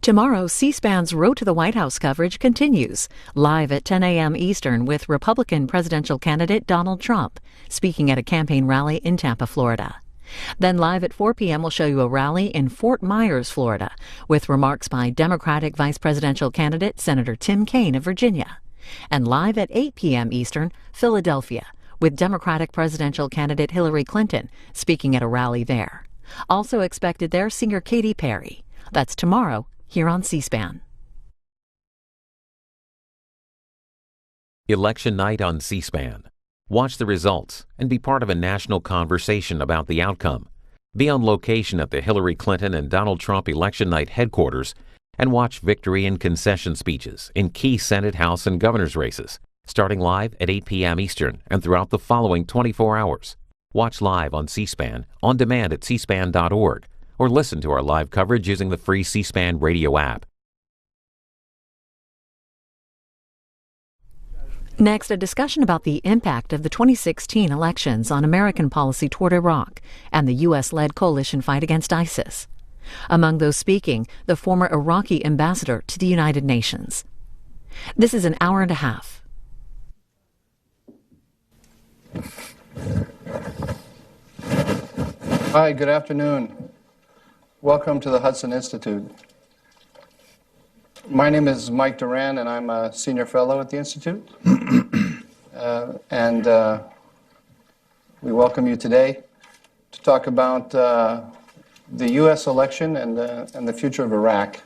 Tomorrow, C-SPAN's Road to the White House coverage continues, live at 10 a.m. Eastern with Republican presidential candidate Donald Trump, speaking at a campaign rally in Tampa, Florida. Then live at 4 p.m. we'll show you a rally in Fort Myers, Florida, with remarks by Democratic vice presidential candidate Senator Tim Kaine of Virginia. And live at 8 p.m. Eastern, Philadelphia, with Democratic presidential candidate Hillary Clinton speaking at a rally there. Also expected there, singer Katy Perry. That's tomorrow here on C-SPAN. Election night on C-SPAN. Watch the results and be part of a national conversation about the outcome. Be on location at the Hillary Clinton and Donald Trump election night headquarters and watch victory and concession speeches in key Senate, House, and governor's races, starting live at 8 p.m. Eastern and throughout the following 24 hours. Watch live on C-SPAN, on demand at cspan.org, or listen to our live coverage using the free C-SPAN radio app. Next, a discussion about the impact of the 2016 elections on American policy toward Iraq and the U.S.-led coalition fight against ISIS. Among those speaking, the former Iraqi ambassador to the United Nations. This is an hour and a half. Hi, good afternoon. Welcome to the Hudson Institute. My name is Mike Duran, and I'm a senior fellow at the Institute. We welcome you today to talk about the U.S. election and the future of Iraq.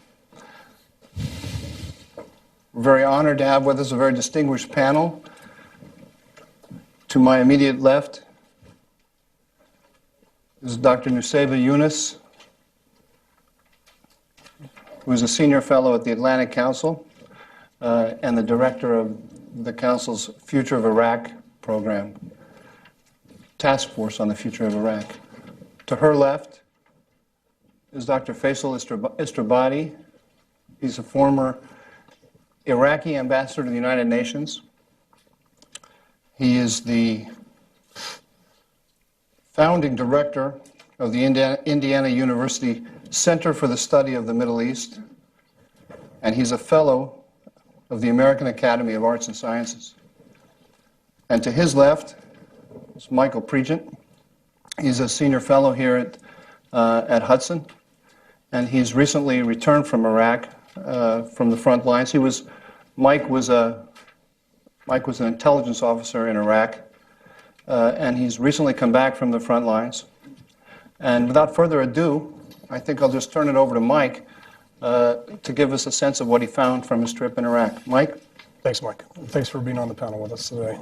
We're very honored to have with us a very distinguished panel. To my immediate left is Dr. Nusayba Yunus, who is a senior fellow at the Atlantic Council and the director of the Council's Future of Iraq program, task force on the future of Iraq. To her left is Dr. Feisal al-Istrabadi. He's a former Iraqi Ambassador to the United Nations. He is the founding director of the Indiana University Center for the Study of the Middle East, and he's a fellow of the American Academy of Arts and Sciences. And to his left is Michael Pregent. He's a senior fellow here at Hudson, and he's recently returned from Iraq, from the front lines. Mike was an intelligence officer in Iraq, and he's recently come back from the front lines. And without further ado, I think I'll just turn it over to Mike to give us a sense of what he found from his trip in Iraq. Mike? Thanks, Mike. Thanks for being on the panel with us today.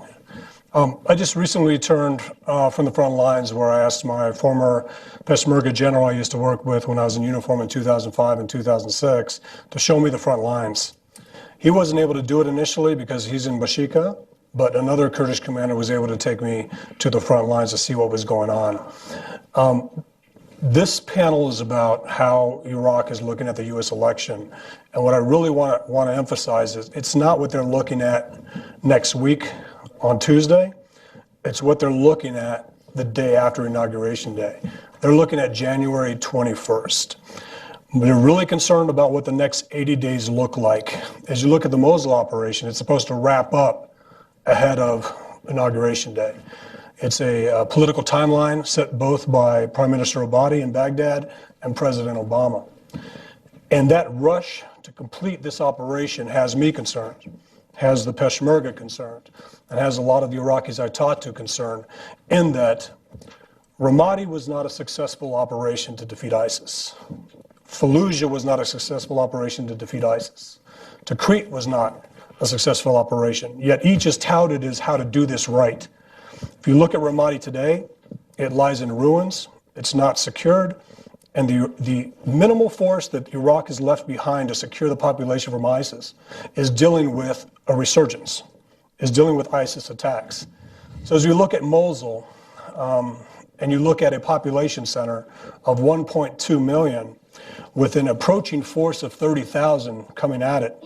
I just recently returned from the front lines where I asked my former Peshmerga general I used to work with when I was in uniform in 2005 and 2006 to show me the front lines. He wasn't able to do it initially because he's in Bashika, but another Kurdish commander was able to take me to the front lines to see what was going on. This panel is about how Iraq is looking at the U.S. election. And what I really want to emphasize is it's not what they're looking at next week on Tuesday. It's what they're looking at the day after Inauguration Day. They're looking at January 21st. They're really concerned about what the next 80 days look like. As you look at the Mosul operation, it's supposed to wrap up ahead of Inauguration Day. It's a political timeline set both by Prime Minister Abadi in Baghdad and President Obama. And that rush to complete this operation has me concerned, has the Peshmerga concerned, and has a lot of the Iraqis I talked to concerned, in that Ramadi was not a successful operation to defeat ISIS. Fallujah was not a successful operation to defeat ISIS. Tikrit was not a successful operation, yet each is touted as how to do this right. If you look at Ramadi today, it lies in ruins, it's not secured, and the minimal force that Iraq has left behind to secure the population from ISIS is dealing with a resurgence, is dealing with ISIS attacks. So as you look at Mosul, and you look at a population center of 1.2 million with an approaching force of 30,000 coming at it,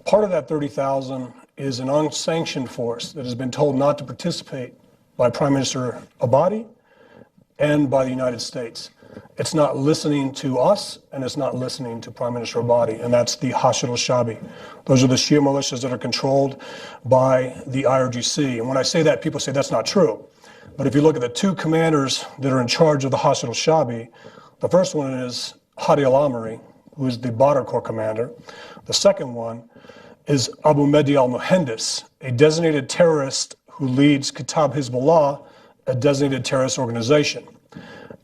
part of that 30,000 is an unsanctioned force that has been told not to participate by Prime Minister Abadi and by the United States. It's not listening to us, and it's not listening to Prime Minister Abadi, and that's the Hashid al-Shabi. Those are the Shia militias that are controlled by the IRGC. And when I say that, people say that's not true. But if you look at the two commanders that are in charge of the Hashid al-Shabi, the first one is Hadi al-Amiri, who is the Badr Corps commander. The second one is Abu Mehdi al-Muhandis, a designated terrorist who leads Kitab Hezbollah, a designated terrorist organization.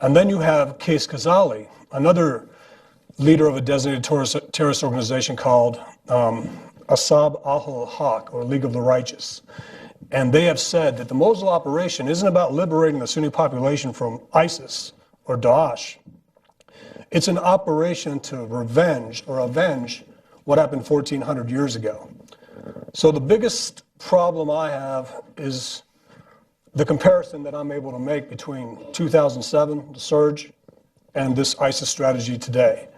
And then you have Qais Khazali, another leader of a designated terrorist organization called Asab al-Haq, or League of the Righteous. And they have said that the Mosul operation isn't about liberating the Sunni population from ISIS or Daesh. It's an operation to avenge what happened 1,400 years ago. So the biggest problem I have is the comparison that I'm able to make between 2007, the surge, and this ISIS strategy today.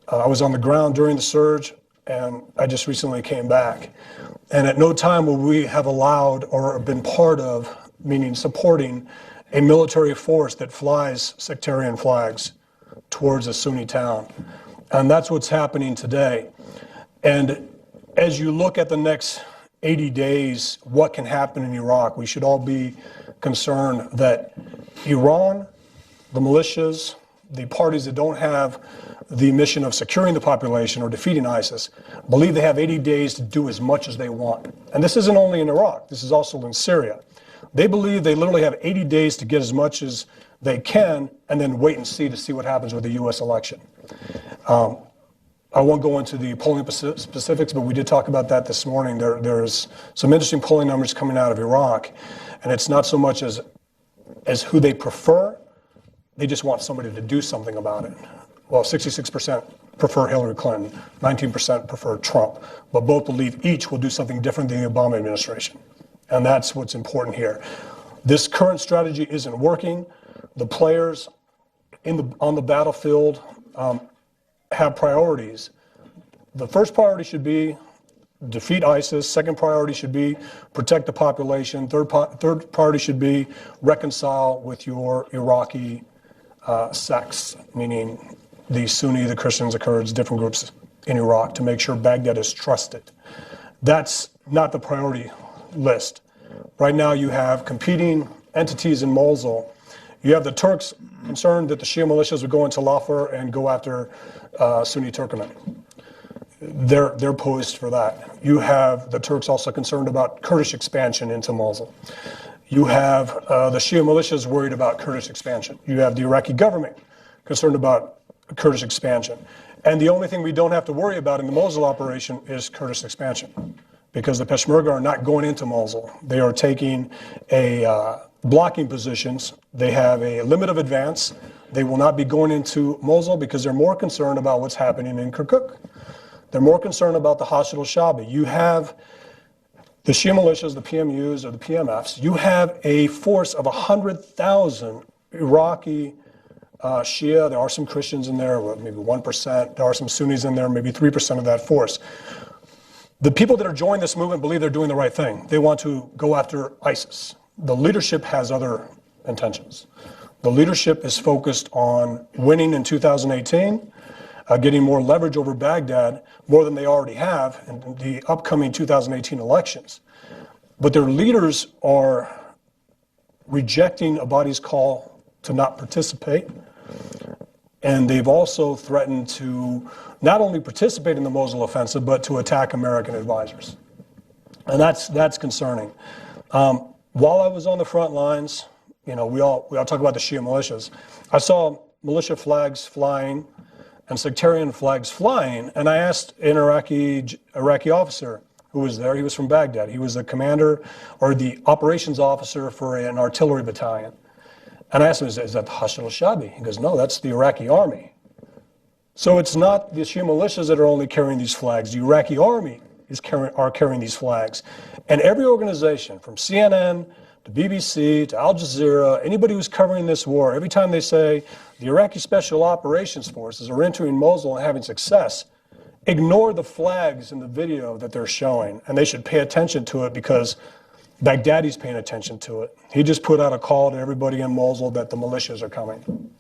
I was on the ground during the surge, and I just recently came back. And at no time will we have allowed or been part of, meaning supporting, a military force that flies sectarian flags towards a Sunni town. And that's what's happening today. And as you look at the next 80 days, what can happen in Iraq, we should all be concerned that Iran, the militias, the parties that don't have the mission of securing the population or defeating ISIS, believe they have 80 days to do as much as they want. And this isn't only in Iraq, this is also in Syria. They believe they literally have 80 days to get as much as they can and then wait and see to see what happens with the U.S. election. I won't go into the polling specifics, but we did talk about that this morning. There's some interesting polling numbers coming out of Iraq, and it's not so much as who they prefer, they just want somebody to do something about it. Well, 66% prefer Hillary Clinton, 19% prefer Trump, but both believe each will do something different than the Obama administration. And that's what's important here. This current strategy isn't working. The players on the battlefield have priorities. The first priority should be defeat ISIS. Second priority should be protect the population. Third priority should be reconcile with your Iraqi sects, meaning the Sunni, the Christians, the Kurds, different groups in Iraq, to make sure Baghdad is trusted. That's not the priority list. Right now you have competing entities in Mosul. You have the Turks concerned that the Shia militias would go into Lafar and go after Sunni Turkmen. They're poised for that. You have the Turks also concerned about Kurdish expansion into Mosul. You have the Shia militias worried about Kurdish expansion. You have the Iraqi government concerned about Kurdish expansion. And the only thing we don't have to worry about in the Mosul operation is Kurdish expansion, because the Peshmerga are not going into Mosul. They are taking blocking positions. They have a limit of advance. They will not be going into Mosul because they're more concerned about what's happening in Kirkuk. They're more concerned about the Hashid al-Shabi. You have the Shia militias, the PMUs or the PMFs. You have a force of 100,000 Iraqi Shia. There are some Christians in there, maybe 1%. There are some Sunnis in there, maybe 3% of that force. The people that are joining this movement believe they're doing the right thing. They want to go after ISIS. The leadership has other intentions. The leadership is focused on winning in 2018, getting more leverage over Baghdad, more than they already have in the upcoming 2018 elections. But their leaders are rejecting Abadi's call to not participate. And they've also threatened to not only participate in the Mosul offensive, but to attack American advisors. And that's concerning. While I was on the front lines, we all talk about the Shia militias. I saw militia flags flying and sectarian flags flying, and I asked an Iraqi officer who was there. He was from Baghdad. He was the commander or the operations officer for an artillery battalion. And I asked him, is that the Hashid al-Shabi? He goes, no, that's the Iraqi army. So it's not the Shia militias that are only carrying these flags. The Iraqi army are carrying these flags. And every organization, from CNN to BBC to Al Jazeera, anybody who's covering this war, every time they say the Iraqi Special Operations Forces are entering Mosul and having success, ignore the flags in the video that they're showing. And they should pay attention to it because Baghdadi's paying attention to it. He just put out a call to everybody in Mosul that the militias are coming.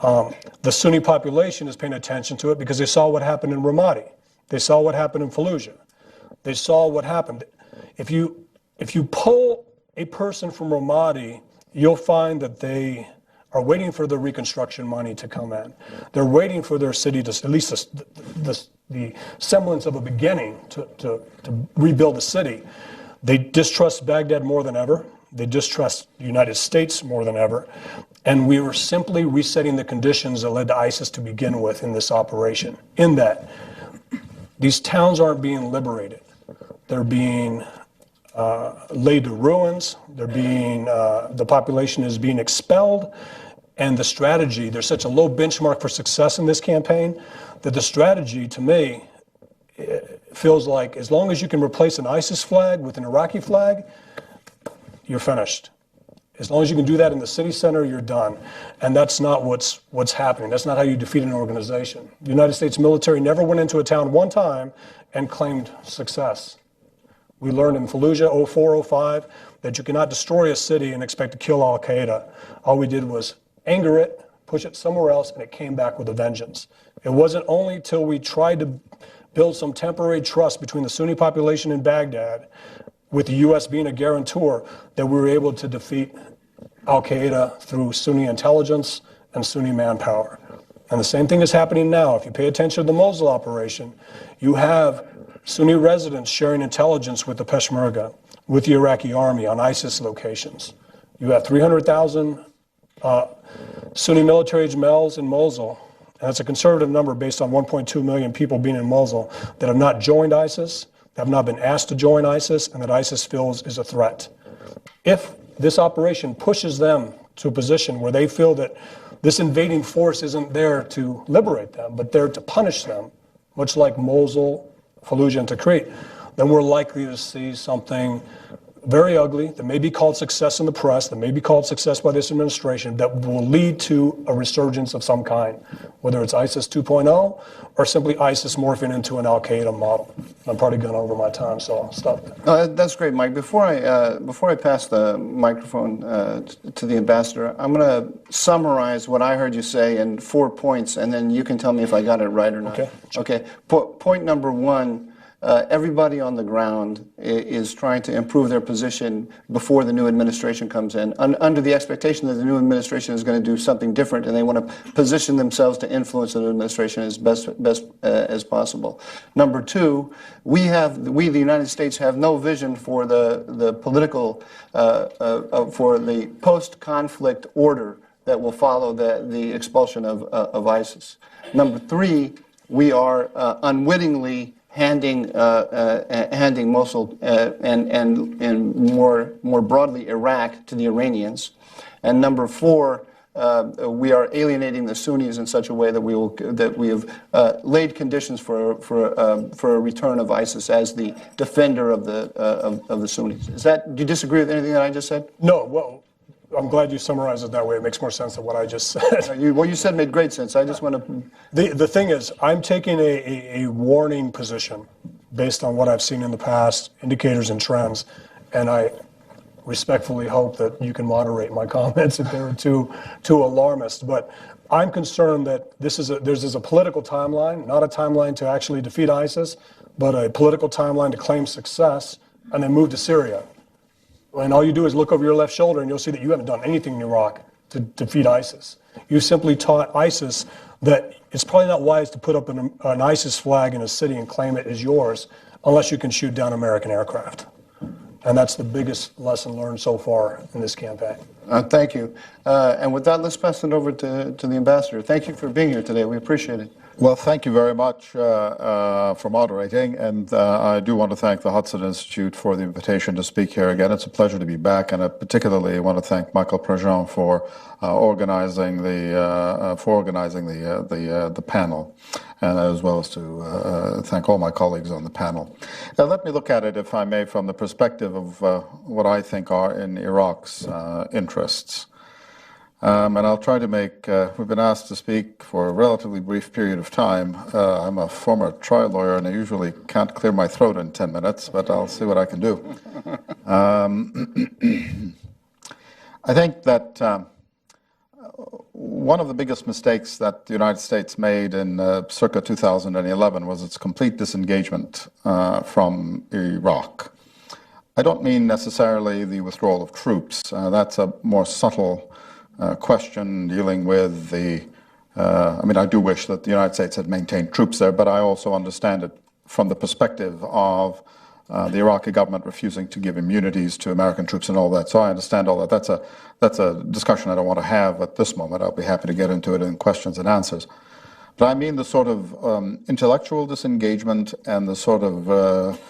The Sunni population is paying attention to it because they saw what happened in Ramadi. They saw what happened in Fallujah. They saw what happened. If you poll a person from Ramadi, you'll find that they are waiting for the reconstruction money to come in. They're waiting for their city to, at least the semblance of a beginning to rebuild the city. They distrust Baghdad more than ever. They distrust the United States more than ever. And we were simply resetting the conditions that led to ISIS to begin with in this operation, in that these towns aren't being liberated. They're being laid to ruins. They're being, the population is being expelled. And the strategy, there's such a low benchmark for success in this campaign that the strategy, to me, feels like as long as you can replace an ISIS flag with an Iraqi flag, you're finished. As long as you can do that in the city center, you're done. And that's not what's happening. That's not how you defeat an organization. The United States military never went into a town one time and claimed success. We learned in Fallujah 04, 05 that you cannot destroy a city and expect to kill al-Qaeda. All we did was anger it, push it somewhere else, and it came back with a vengeance. It wasn't only till we tried to build some temporary trust between the Sunni population in Baghdad, with the U.S. being a guarantor, that we were able to defeat al-Qaeda through Sunni intelligence and Sunni manpower. And the same thing is happening now. If you pay attention to the Mosul operation, you have Sunni residents sharing intelligence with the Peshmerga, with the Iraqi army on ISIS locations. You have 300,000 Sunni military-aged males in Mosul, and that's a conservative number based on 1.2 million people being in Mosul that have not joined ISIS, that have not been asked to join ISIS, and that ISIS feels is a threat. If this operation pushes them to a position where they feel that this invading force isn't there to liberate them, but there to punish them, much like Mosul, Fallujah, and Tikrit, then we're likely to see something very ugly that may be called success in the press, that may be called success by this administration, that will lead to a resurgence of some kind, whether it's ISIS 2.0 or simply ISIS morphing into an al-Qaeda model. I'm probably going over my time, so I'll stop there. That's great, Mike. Before I pass the microphone to the ambassador, I'm going to summarize what I heard you say in 4 points, and then you can tell me if I got it right or not. Okay. Okay. Point number one. Everybody on the ground is trying to improve their position before the new administration comes in, under the expectation that the new administration is going to do something different, and they want to position themselves to influence the new administration as best as possible. Number two, we, the United States, have no vision for the political, for the post-conflict order that will follow the expulsion of ISIS. Number three, we are unwittingly handing Mosul and more broadly Iraq to the Iranians, and number four, we are alienating the Sunnis in such a way that we have laid conditions for a return of ISIS as the defender of the Sunnis. Do you disagree with anything that I just said? No. Well, I'm glad you summarized it that way. It makes more sense than what I just said. What you said made great sense. I just want to... The thing is, I'm taking a warning position based on what I've seen in the past, indicators and trends, and I respectfully hope that you can moderate my comments if they're too alarmist. But I'm concerned that there's a political timeline, not a timeline to actually defeat ISIS, but a political timeline to claim success and then move to Syria. And all you do is look over your left shoulder and you'll see that you haven't done anything in Iraq to defeat ISIS. You simply taught ISIS that it's probably not wise to put up an ISIS flag in a city and claim it as yours unless you can shoot down American aircraft. And that's the biggest lesson learned so far in this campaign. Thank you. And with that, let's pass it over to the ambassador. Thank you for being here today. We appreciate it. Well, thank you very much for moderating, and I do want to thank the Hudson Institute for the invitation to speak here again. It's a pleasure to be back, and I particularly want to thank Michael Prejean for organizing the panel, and as well as to thank all my colleagues on the panel. Now, let me look at it, if I may, from the perspective of what I think are in Iraq's interests. And I'll try to make, we've been asked to speak for a relatively brief period of time. I'm a former trial lawyer and I usually can't clear my throat in 10 minutes, but I'll see what I can do. I think that one of the biggest mistakes that the United States made in circa 2011 was its complete disengagement from Iraq. I don't mean necessarily the withdrawal of troops. That's a more subtle question dealing with the I do wish that the United States had maintained troops there, but I also understand it from the perspective of the Iraqi government refusing to give immunities to American troops and all that. So I understand all that. That's a discussion I don't want to have at this moment. I'll be happy to get into it in questions and answers. But I mean the sort of intellectual disengagement and the sort of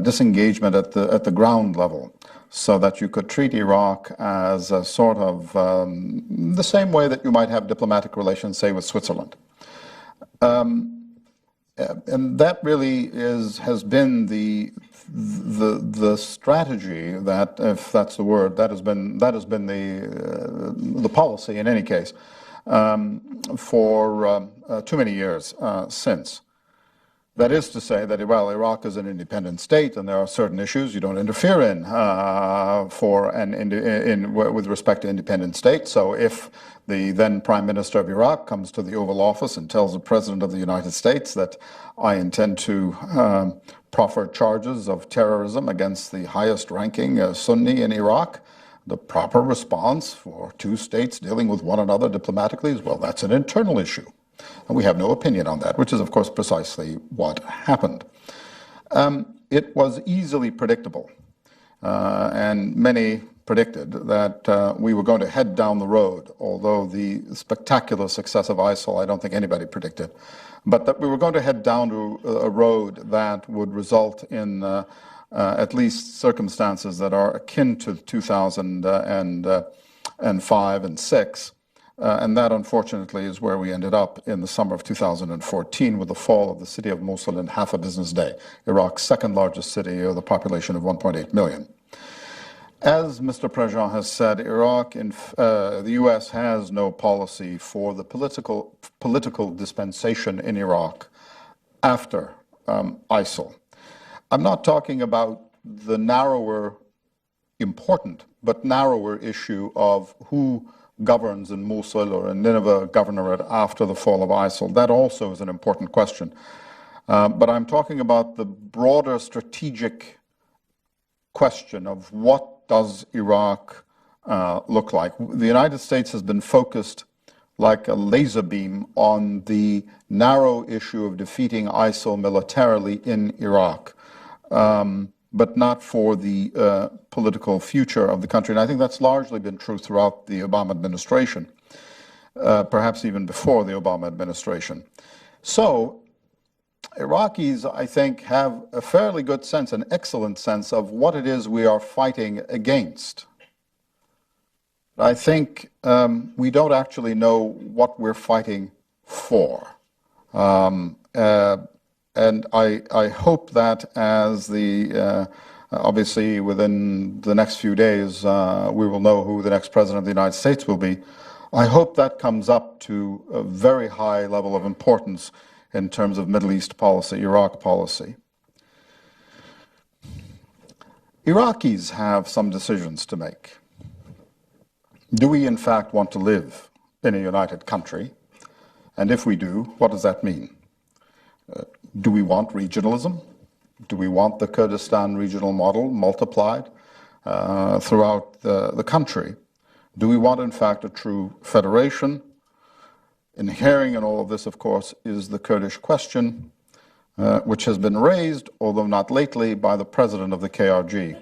disengagement at the ground level, so that you could treat Iraq as a sort of the same way that you might have diplomatic relations, say, with Switzerland. And that really has been the strategy, that, if that's the word, that has been the policy in any case for too many years since. That is to say that, well, Iraq is an independent state, and there are certain issues you don't interfere in with respect to independent states. So if the then Prime Minister of Iraq comes to the Oval Office and tells the President of the United States that I intend to proffer charges of terrorism against the highest-ranking Sunni in Iraq, the proper response for two states dealing with one another diplomatically is, well, that's an internal issue. And we have no opinion on that, which is, of course, precisely what happened. It was easily predictable, and many predicted that we were going to head down the road, although the spectacular success of ISIL, I don't think anybody predicted, but that we were going to head down to a road that would result in at least circumstances that are akin to 2005 and 6. And that, unfortunately, is where we ended up in the summer of 2014 with the fall of the city of Mosul in half a business day, Iraq's second largest city with a population of 1.8 million. As Mr. Prejean has said, the U.S. has no policy for the political dispensation in Iraq after ISIL. I'm not talking about the important, but narrower issue of who governs in Mosul or in Nineveh governorate after the fall of ISIL. That also is an important question. But I'm talking about the broader strategic question of what does Iraq look like. The United States has been focused like a laser beam on the narrow issue of defeating ISIL militarily in Iraq, but not for the political future of the country. And I think that's largely been true throughout the Obama administration, perhaps even before the Obama administration. So Iraqis, I think, have a fairly good sense, an excellent sense of what it is we are fighting against. I think we don't actually know what we're fighting for. And I hope that as obviously within the next few days, we will know who the next president of the United States will be. I hope that comes up to a very high level of importance in terms of Middle East policy, Iraq policy. Iraqis have some decisions to make. Do we in fact want to live in a united country? And if we do, what does that mean? Do we want regionalism? Do we want the Kurdistan regional model multiplied throughout the country? Do we want, in fact, a true federation? Inhering in all of this, of course, is the Kurdish question, which has been raised, although not lately, by the president of the KRG.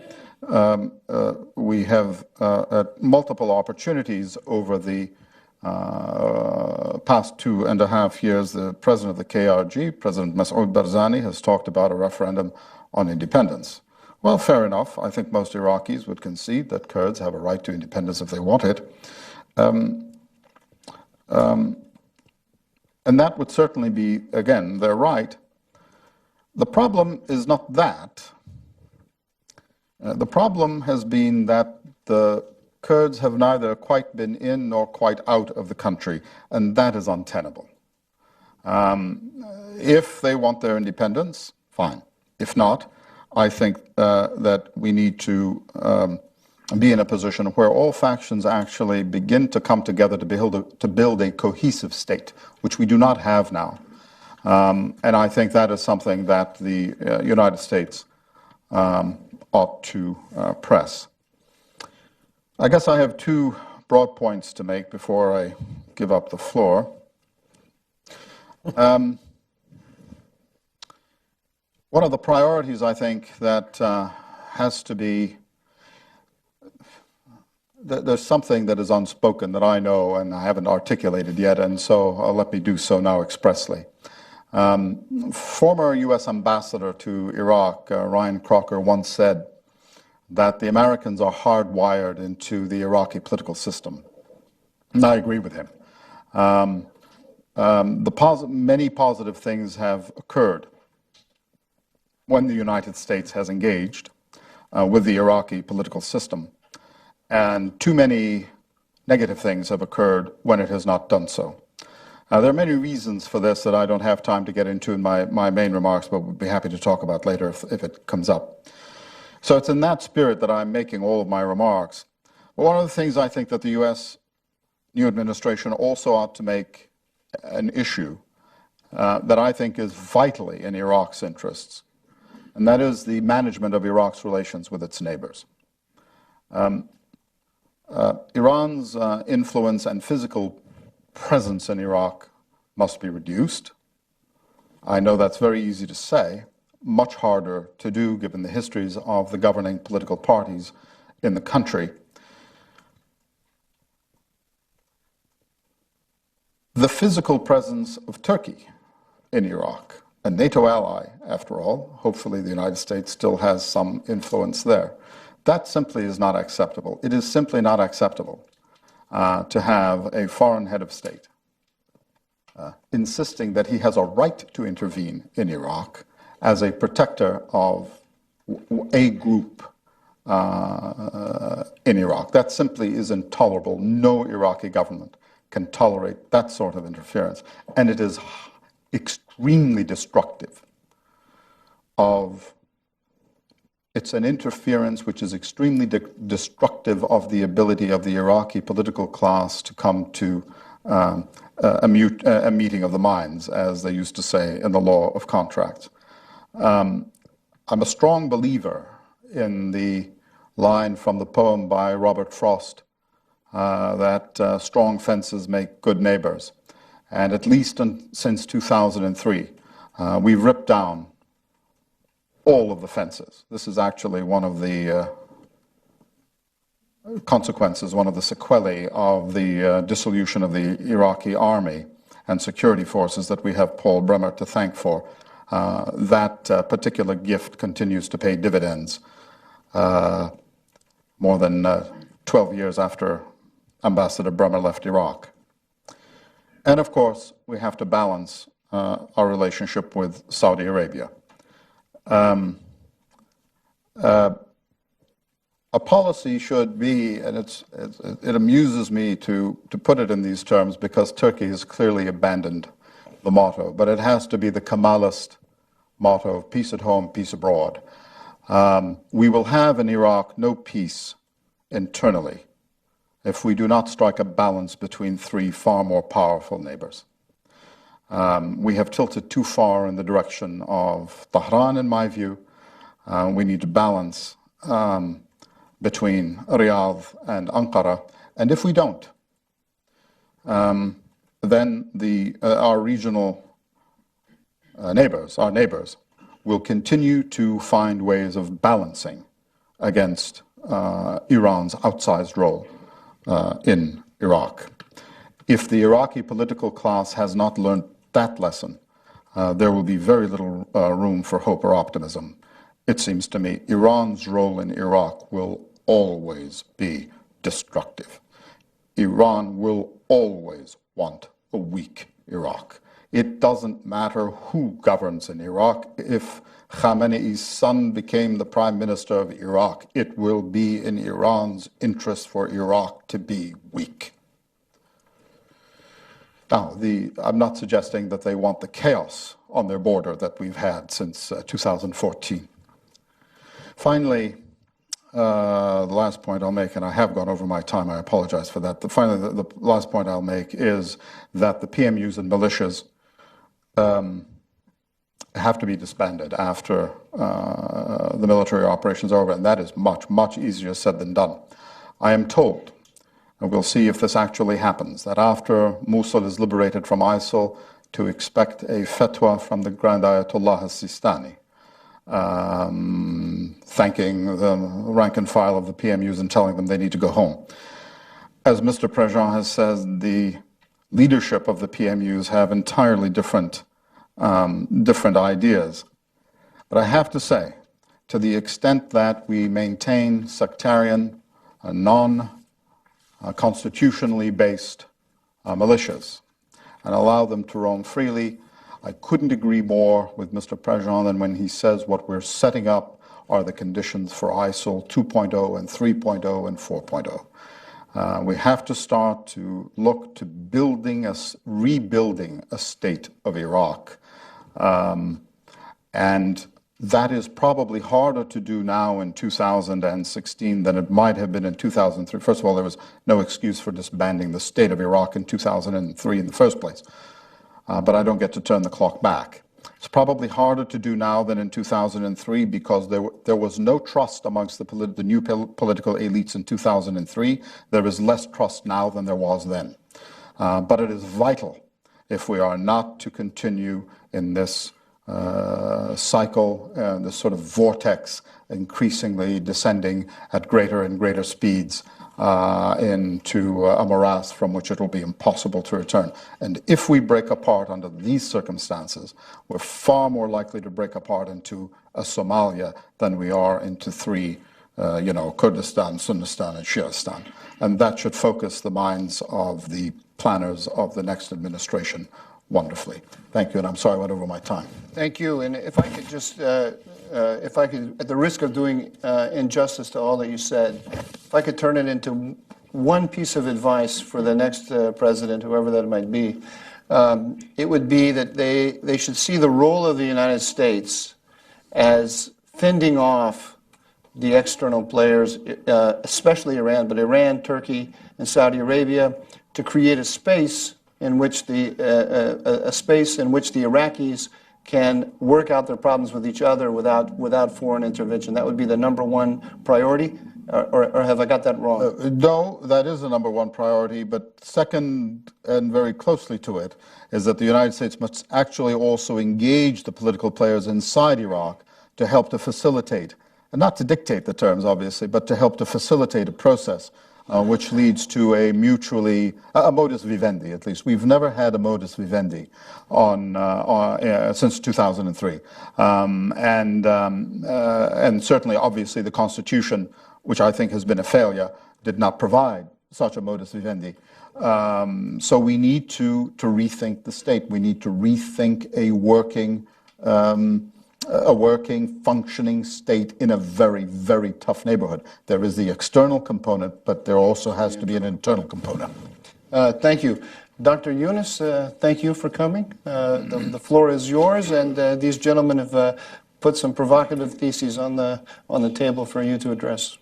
We have at multiple opportunities over the past 2.5 years, the president of the KRG, President Masoud Barzani, has talked about a referendum on independence. Well, fair enough. I think most Iraqis would concede that Kurds have a right to independence if they want it. And that would certainly be, again, their right. The problem is not that. The problem has been that the Kurds have neither quite been in nor quite out of the country, and that is untenable. If they want their independence, fine. If not, I think that we need to be in a position where all factions actually begin to come together to build a cohesive state, which we do not have now. And I think that is something that the United States ought to press. I guess I have two broad points to make before I give up the floor. One of the priorities, I think, that has to be, there's something that is unspoken that I know and I haven't articulated yet, and so let me do so now expressly. Former U.S. Ambassador to Iraq, Ryan Crocker, once said that the Americans are hardwired into the Iraqi political system. And I agree with him. Many positive things have occurred when the United States has engaged with the Iraqi political system. And too many negative things have occurred when it has not done so. There are many reasons for this that I don't have time to get into in my main remarks, but would be happy to talk about later if it comes up. So it's in that spirit that I'm making all of my remarks. But one of the things I think that the U.S. new administration also ought to make an issue that I think is vitally in Iraq's interests, and that is the management of Iraq's relations with its neighbors. Iran's influence and physical presence in Iraq must be reduced. I know that's very easy to say, much harder to do given the histories of the governing political parties in the country. The physical presence of Turkey in Iraq, a NATO ally, after all, hopefully the United States still has some influence there. That simply is not acceptable. It is simply not acceptable to have a foreign head of state insisting that he has a right to intervene in Iraq as a protector of a group in Iraq. That simply is intolerable. No Iraqi government can tolerate that sort of interference. And it is extremely destructive it's an interference which is extremely destructive of the ability of the Iraqi political class to come to a meeting of the minds, as they used to say in the law of contracts. I'm a strong believer in the line from the poem by Robert Frost that strong fences make good neighbors. And at least since 2003, we've ripped down all of the fences. This is actually one of the consequences, one of the sequelae of the dissolution of the Iraqi army and security forces that we have Paul Bremer to thank for. That particular gift continues to pay dividends more than 12 years after Ambassador Bremer left Iraq. And of course, we have to balance our relationship with Saudi Arabia. A policy should be, and it amuses me to put it in these terms because Turkey has clearly abandoned the motto, but it has to be the Kemalist motto of peace at home, peace abroad. We will have in Iraq no peace internally if we do not strike a balance between three far more powerful neighbors. We have tilted too far in the direction of Tehran, in my view. We need to balance between Riyadh and Ankara. And if we don't, then our regional neighbors, will continue to find ways of balancing against Iran's outsized role in Iraq. If the Iraqi political class has not learned that lesson, there will be very little room for hope or optimism. It seems to me Iran's role in Iraq will always be destructive. Iran will always want a weak Iraq. It doesn't matter who governs in Iraq. If Khamenei's son became the prime minister of Iraq, it will be in Iran's interest for Iraq to be weak. Now, I'm not suggesting that they want the chaos on their border that we've had since 2014. Finally, the last point I'll make, and I have gone over my time, I apologize for that. Finally, the last point I'll make is that the PMUs and militias have to be disbanded after the military operations are over, and that is much, much easier said than done. I am told, and we'll see if this actually happens, that after Mosul is liberated from ISIL, to expect a fatwa from the Grand Ayatollah al-Sistani, thanking the rank and file of the PMUs and telling them they need to go home. As Mr. Prejean has said, the leadership of the PMUs have entirely different ideas. But I have to say, to the extent that we maintain sectarian, non-constitutionally based militias and allow them to roam freely, I couldn't agree more with Mr. Prejean than when he says what we're setting up are the conditions for ISIL 2.0 and 3.0 and 4.0. We have to start to look to rebuilding a state of Iraq. And that is probably harder to do now in 2016 than it might have been in 2003. First of all, there was no excuse for disbanding the state of Iraq in 2003 in the first place. But I don't get to turn the clock back. It's probably harder to do now than in 2003 because there was no trust amongst the new political elites in 2003. There is less trust now than there was then. But it is vital if we are not to continue in this cycle, this sort of vortex, increasingly descending at greater and greater speeds into a morass from which it will be impossible to return. And if we break apart under these circumstances, we're far more likely to break apart into a Somalia than we are into three, Kurdistan, Sunnistan, and Shiistan. And that should focus the minds of the planners of the next administration wonderfully. Thank you, and I'm sorry I went over my time. Thank you, and if I could just, at the risk of doing injustice to all that you said, if I could turn it into one piece of advice for the next president, whoever that might be, it would be that they should see the role of the United States as fending off the external players, especially Iran, but Iran, Turkey, and Saudi Arabia, to create a space in which the Iraqis can work out their problems with each other without foreign intervention. That would be the number one priority, or have I got that wrong? No, that is the number one priority, but second and very closely to it is that the United States must actually also engage the political players inside Iraq to help to facilitate, and not to dictate the terms obviously, but to help to facilitate a process which leads to a modus vivendi, at least. We've never had a modus vivendi since 2003. And certainly, obviously, the Constitution, which I think has been a failure, did not provide such a modus vivendi. So we need to rethink the state. We need to rethink a working, functioning state in a very, very tough neighborhood. There is the external component, but there also has to be an internal component. Thank you. Dr. Yunus, thank you for coming. The floor is yours, and these gentlemen have put some provocative theses on the table for you to address.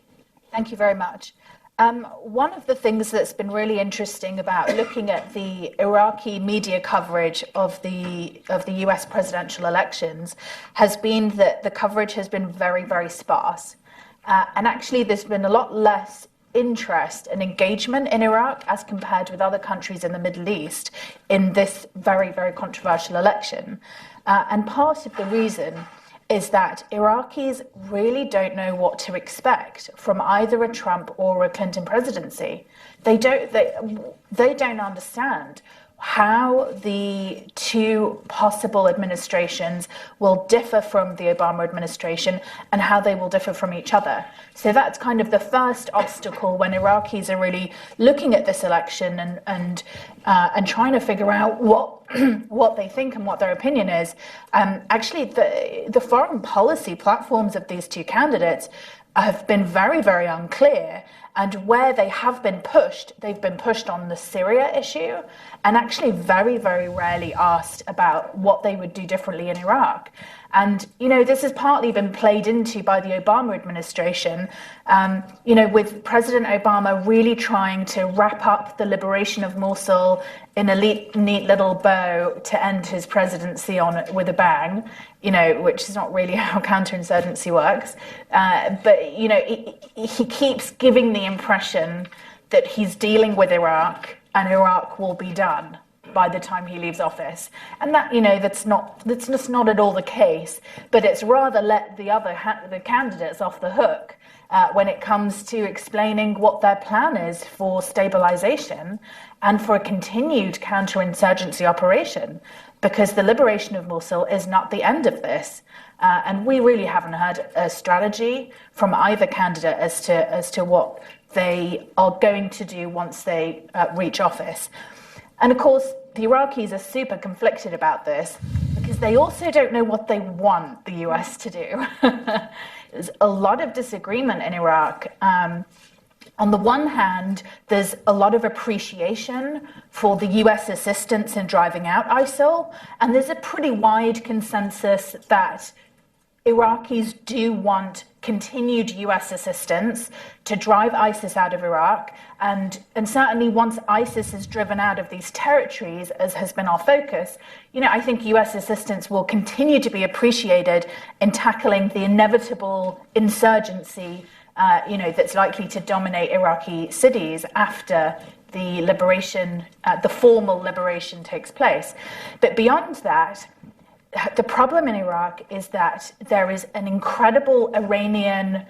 Thank you very much. One of the things that's been really interesting about looking at the Iraqi media coverage of the US presidential elections has been that the coverage has been very, very sparse. And actually there's been a lot less interest and engagement in Iraq as compared with other countries in the Middle East in this very, very controversial election. And part of the reason is that Iraqis really don't know what to expect from either a Trump or a Clinton presidency. They don't understand how the two possible administrations will differ from the Obama administration and how they will differ from each other. So that's kind of the first obstacle when Iraqis are really looking at this election and trying to figure out what they think and what their opinion is. Actually, the foreign policy platforms of these two candidates have been very, very unclear. And where they have been pushed, they've been pushed on the Syria issue, and actually very, very rarely asked about what they would do differently in Iraq. And, this has partly been played into by the Obama administration, with President Obama really trying to wrap up the liberation of Mosul in a neat little bow to end his presidency on with a bang, which is not really how counterinsurgency works. But he keeps giving the impression that he's dealing with Iraq and Iraq will be done by the time he leaves office. And that, that's just not at all the case, but it's rather let the candidates off the hook when it comes to explaining what their plan is for stabilization and for a continued counterinsurgency operation, because the liberation of Mosul is not the end of this. And we really haven't heard a strategy from either candidate as to what they are going to do once they reach office. And of course, the Iraqis are super conflicted about this because they also don't know what they want the US to do. There's a lot of disagreement in Iraq. On the one hand, there's a lot of appreciation for the US assistance in driving out ISIL, and there's a pretty wide consensus that Iraqis do want continued US assistance to drive ISIS out of Iraq, and certainly once ISIS is driven out of these territories, as has been our focus, I think US assistance will continue to be appreciated in tackling the inevitable insurgency, that's likely to dominate Iraqi cities after the liberation, the formal liberation takes place. But beyond that, the problem in Iraq is that there is an incredible Iranian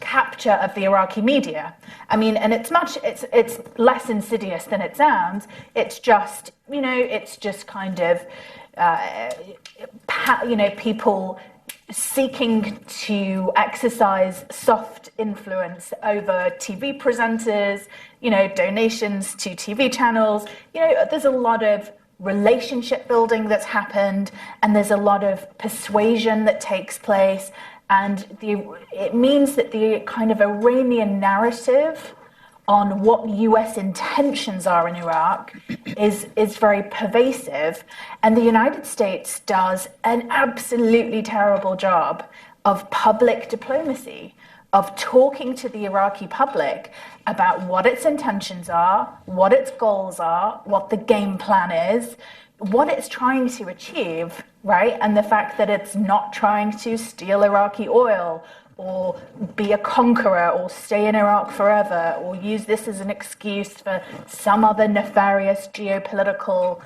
capture of the Iraqi media. I mean, and it's less insidious than it sounds. It's just, it's just kind of, people seeking to exercise soft influence over TV presenters, donations to TV channels. There's a lot of relationship building that's happened, and there's a lot of persuasion that takes place, and it means that the kind of Iranian narrative on what US intentions are in Iraq is very pervasive, and the United States does an absolutely terrible job of public diplomacy, of talking to the Iraqi public about what its intentions are, what its goals are, what the game plan is, what it's trying to achieve, right? And the fact that it's not trying to steal Iraqi oil or be a conqueror or stay in Iraq forever or use this as an excuse for some other nefarious geopolitical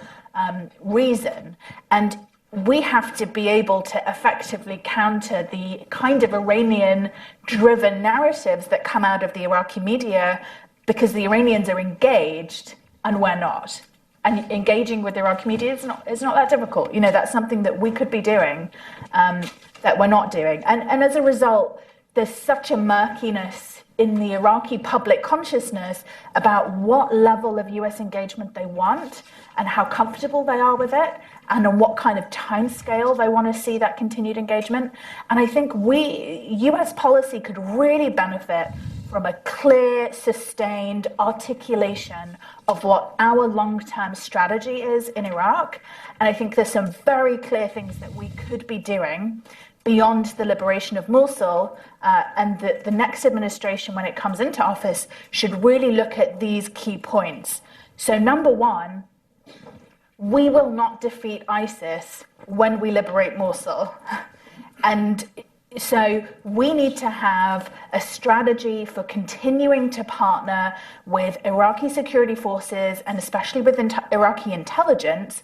reason. And we have to be able to effectively counter the kind of Iranian-driven narratives that come out of the Iraqi media, because the Iranians are engaged and we're not. And engaging with the Iraqi media is not that difficult. That's something that we could be doing that we're not doing. And as a result, there's such a murkiness in the Iraqi public consciousness about what level of US engagement they want and how comfortable they are with it, and on what kind of timescale they want to see that continued engagement. And I think US policy could really benefit from a clear, sustained articulation of what our long-term strategy is in Iraq. And I think there's some very clear things that we could be doing beyond the liberation of Mosul, and the next administration, when it comes into office, should really look at these key points. So number one, we will not defeat ISIS when we liberate Mosul. And so we need to have a strategy for continuing to partner with Iraqi security forces, and especially with Iraqi intelligence,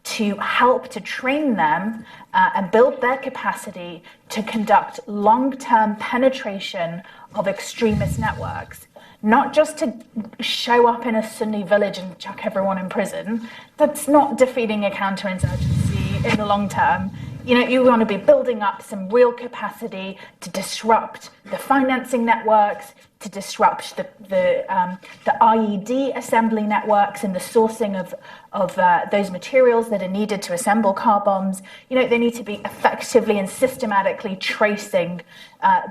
to help to train them and build their capacity to conduct long-term penetration of extremist networks. Not just to show up in a Sunni village and chuck everyone in prison. That's not defeating a counterinsurgency in the long term. You want to be building up some real capacity to disrupt the financing networks, to disrupt the IED assembly networks and the sourcing of those materials that are needed to assemble car bombs. They need to be effectively and systematically tracing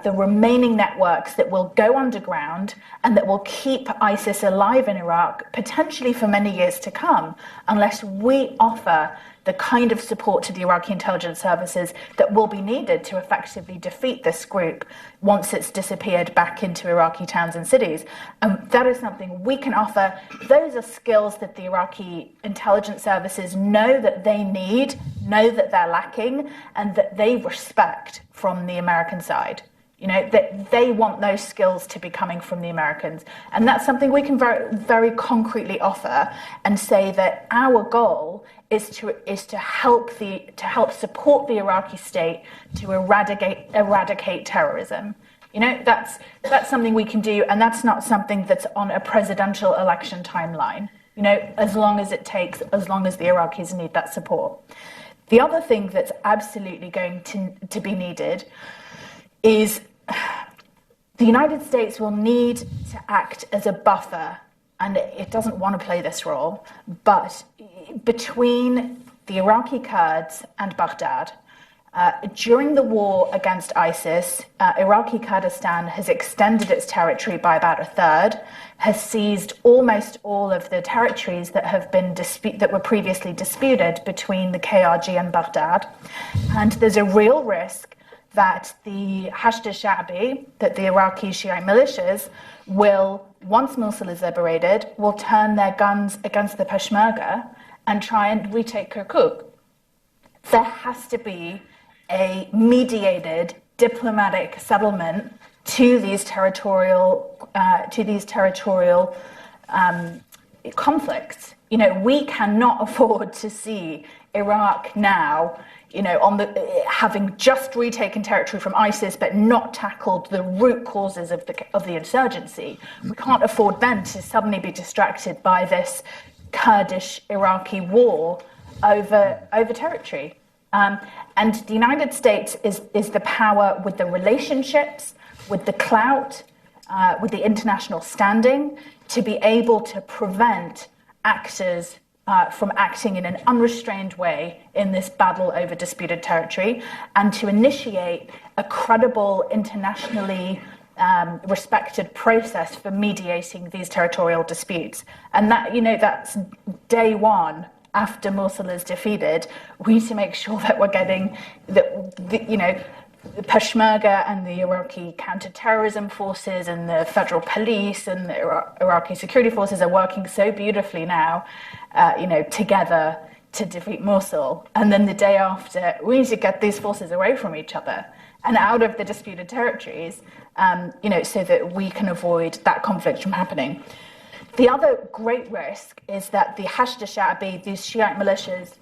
the remaining networks that will go underground and that will keep ISIS alive in Iraq, potentially for many years to come, unless we offer the kind of support to the Iraqi intelligence services that will be needed to effectively defeat this group once it's disappeared back into Iraqi towns and cities. And that is something we can offer. Those are skills that the Iraqi intelligence services know that they need, know that they're lacking, and that they respect from the American side. That they want those skills to be coming from the Americans. And that's something we can very, very concretely offer and say that our goal is to help support the Iraqi state to eradicate terrorism. That's something we can do, and that's not something that's on a presidential election timeline. As long as it takes, as long as the Iraqis need that support. The other thing that's absolutely going to be needed is the United States will need to act as a buffer, and it doesn't want to play this role, but between the Iraqi Kurds and Baghdad. During the war against ISIS, Iraqi Kurdistan has extended its territory by about a third, has seized almost all of the territories that have been that were previously disputed between the KRG and Baghdad, and there's a real risk that the Hashd al-Sha'bi, that the Iraqi Shiite militias will, once Mosul is liberated, will turn their guns against the Peshmerga and try and retake Kirkuk. There has to be a mediated diplomatic settlement to these territorial conflicts. We cannot afford to see Iraq now, having just retaken territory from ISIS, but not tackled the root causes of the insurgency. We can't afford them to suddenly be distracted by this Kurdish-Iraqi war over territory. And the United States is the power with the relationships, with the clout, with the international standing, to be able to prevent actors from acting in an unrestrained way in this battle over disputed territory, and to initiate a credible, internationally respected process for mediating these territorial disputes. And that's day one. After Mosul is defeated, we need to make sure that we're getting the Peshmerga and the Iraqi counter-terrorism forces and the federal police and the Iraqi security forces are working so beautifully now, together to defeat Mosul. And then the day after, we need to get these forces away from each other and out of the disputed territories, so that we can avoid that conflict from happening. The other great risk is that the Hashd al-Sha'bi, these Shiite militias,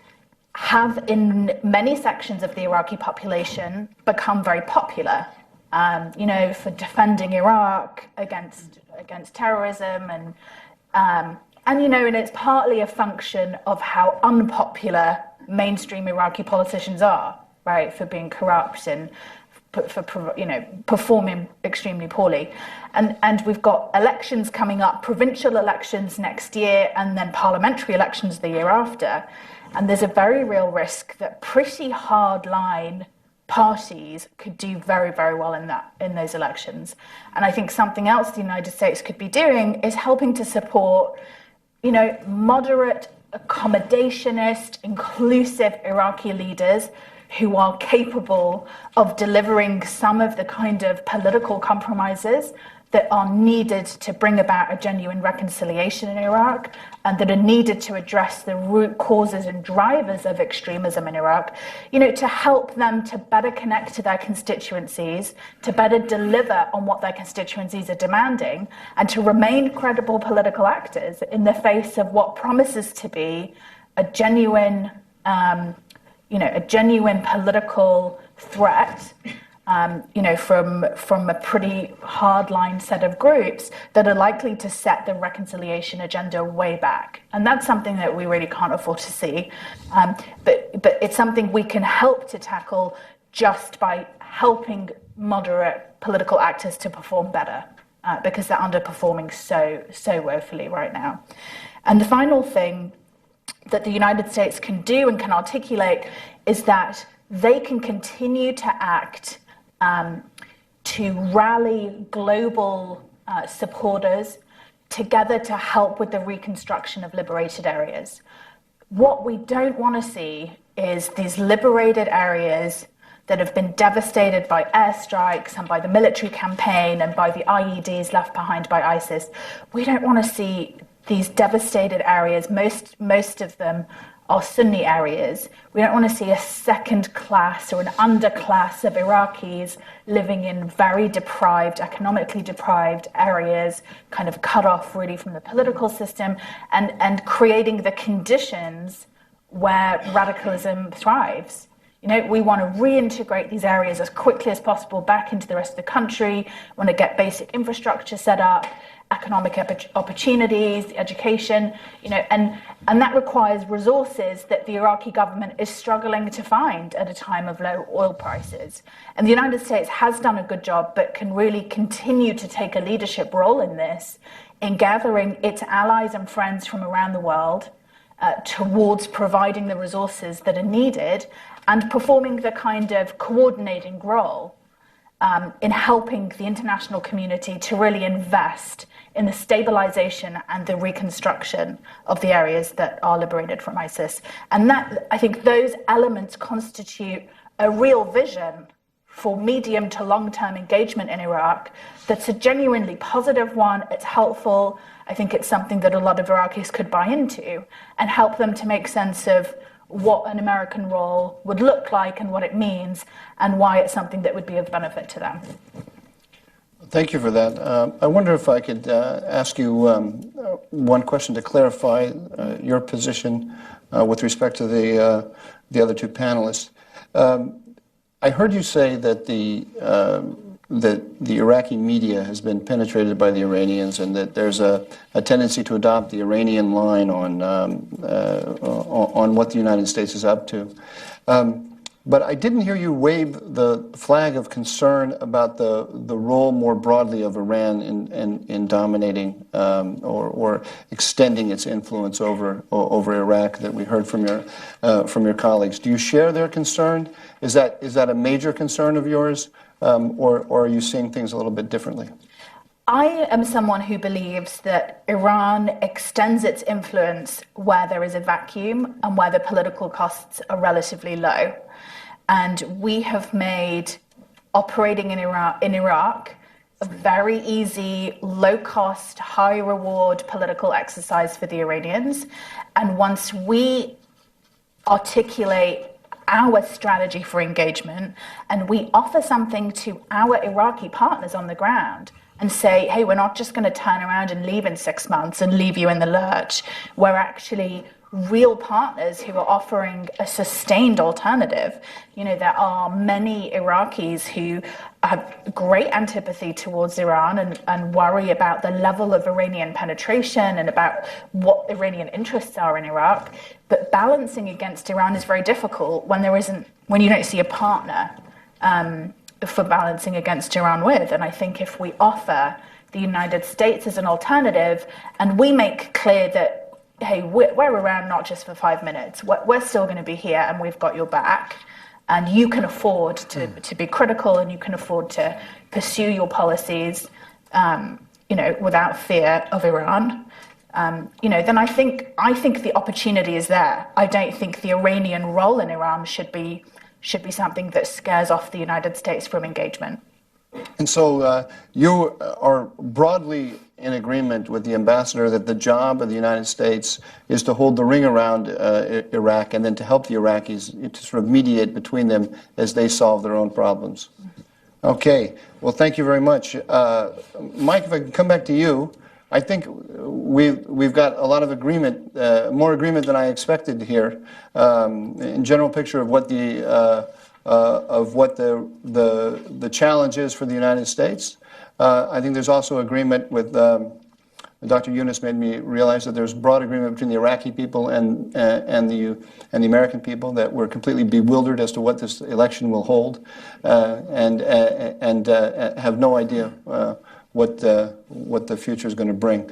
have in many sections of the Iraqi population become very popular, for defending Iraq against terrorism, and it's partly a function of how unpopular mainstream Iraqi politicians are, right, for being corrupt and for performing extremely poorly. And we've got elections coming up, provincial elections next year, and then parliamentary elections the year after. And there's a very real risk that pretty hardline parties could do very, very well in those elections. And I think something else the United States could be doing is helping to support, moderate, accommodationist, inclusive Iraqi leaders who are capable of delivering some of the kind of political compromises that are needed to bring about a genuine reconciliation in Iraq, and that are needed to address the root causes and drivers of extremism in Iraq, to help them to better connect to their constituencies, to better deliver on what their constituencies are demanding, and to remain credible political actors in the face of what promises to be a genuine political threat from a pretty hardline set of groups that are likely to set the reconciliation agenda way back. And that's something that we really can't afford to see. But it's something we can help to tackle just by helping moderate political actors to perform better, because they're underperforming so woefully right now. And the final thing that the United States can do and can articulate is that they can continue to act to rally global supporters together to help with the reconstruction of liberated areas. What we don't want to see is these liberated areas that have been devastated by airstrikes and by the military campaign and by the IEDs left behind by ISIS. We don't want to see these devastated areas, most of them are Sunni areas. We don't want to see a second class or an underclass of Iraqis living in very deprived, economically deprived areas, kind of cut off really from the political system, and creating the conditions where radicalism thrives. We want to reintegrate these areas as quickly as possible back into the rest of the country. We want to get basic infrastructure set up, economic opportunities, education, and that requires resources that the Iraqi government is struggling to find at a time of low oil prices. And the United States has done a good job, but can really continue to take a leadership role in this, in gathering its allies and friends from around the world towards providing the resources that are needed and performing the kind of coordinating role in helping the international community to really invest in the stabilization and the reconstruction of the areas that are liberated from ISIS. And that, I think those elements constitute a real vision for medium to long-term engagement in Iraq that's a genuinely positive one. It's helpful. I think it's something that a lot of Iraqis could buy into and help them to make sense of what an American role would look like and what it means and why it's something that would be of benefit to them. Thank you for that. I wonder if I could ask you one question to clarify your position with respect to the other two panelists. I heard you say that the Iraqi media has been penetrated by the Iranians, and that there's a tendency to adopt the Iranian line on what the United States is up to. But I didn't hear you wave the flag of concern about the role more broadly of Iran in dominating or extending its influence over Iraq that we heard from your colleagues. Do you share their concern? Is that a major concern of yours, or are you seeing things a little bit differently? I am someone who believes that Iran extends its influence where there is a vacuum and where the political costs are relatively low. And we have made operating in Iraq a very easy, low-cost, high-reward political exercise for the Iranians. And once we articulate our strategy for engagement and we offer something to our Iraqi partners on the ground and say, hey, we're not just going to turn around and leave in 6 months and leave you in the lurch. We're actually real partners who are offering a sustained alternative. There are many Iraqis who have great antipathy towards Iran and worry about the level of Iranian penetration and about what Iranian interests are in Iraq. But balancing against Iran is very difficult when you don't see a partner for balancing against Iran with. And I think if we offer the United States as an alternative and we make clear that, hey, we're around not just for 5 minutes. We're still going to be here and we've got your back. And you can afford to be critical and you can afford to pursue your policies, without fear of Iran. Then I think the opportunity is there. I don't think the Iranian role in Iran should be something that scares off the United States from engagement. And so you are broadly in agreement with the ambassador that the job of the United States is to hold the ring around Iraq and then to help the Iraqis to sort of mediate between them as they solve their own problems. Okay. Well, thank you very much. Mike, if I can come back to you, I think we've got a lot of agreement, more agreement than I expected here, in general picture of what the of what the challenge is for the United States. I think there's also agreement with, Dr. Yunus made me realize that there's broad agreement between the Iraqi people and the American people that we're completely bewildered as to what this election will hold, and have no idea what the future is going to bring.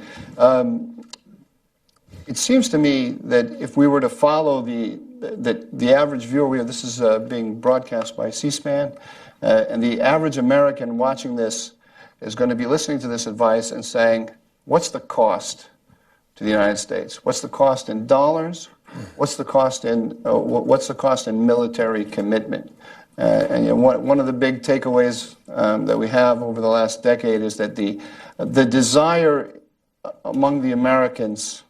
It seems to me that if we were to follow the average viewer, this is being broadcast by C-SPAN, and the average American watching this is going to be listening to this advice and saying, what's the cost to the United States? What's the cost in dollars? What's the cost in military commitment? And one of the big takeaways that we have over the last decade is that the desire among the Americans